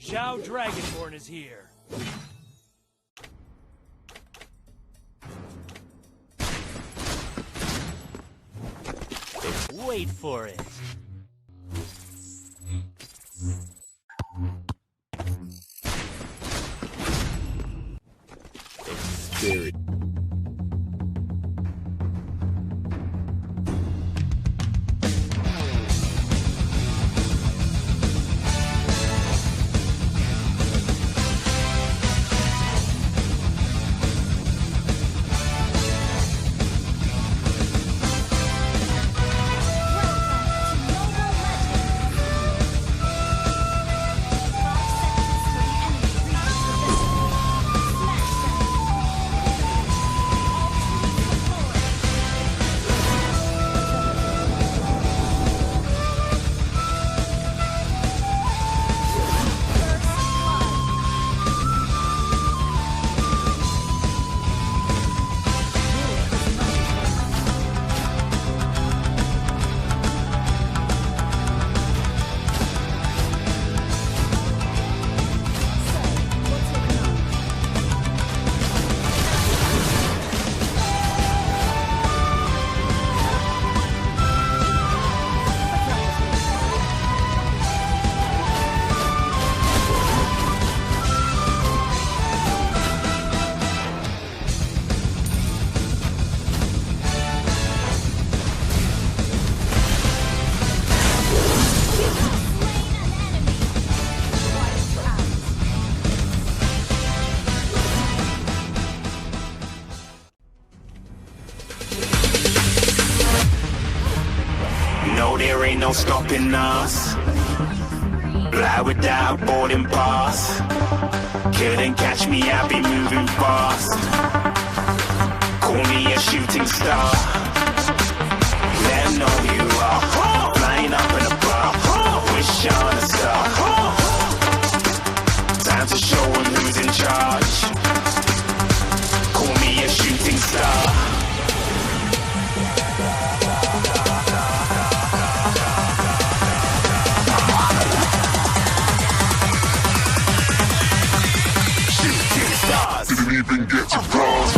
Zhao Dragonborn is here. Wait for it. Spirit. No, there ain't no stopping us. Fly without boarding pass. Couldn't catch me, I'll be moving fast. Call me a shooting star. Let 'em know who you are. Flying up in a bar. Wish on a star. Time to show 'em who's in charge. Call me a shooting star. Didn't even get to cross.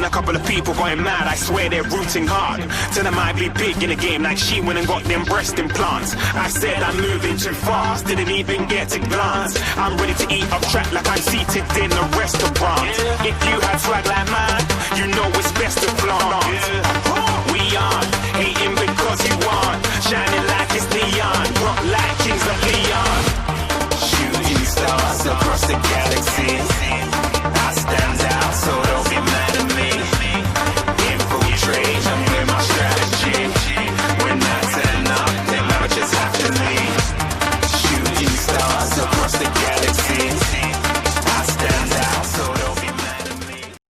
and a couple of people going mad, I swear they're rooting hard. Tell them I'd be big in the game like she went and got them breast implants. I said I'm moving too fast, didn't even get to glance. I'm ready to eat up track like I'm seated in a restaurant. If you had swag like mine, you know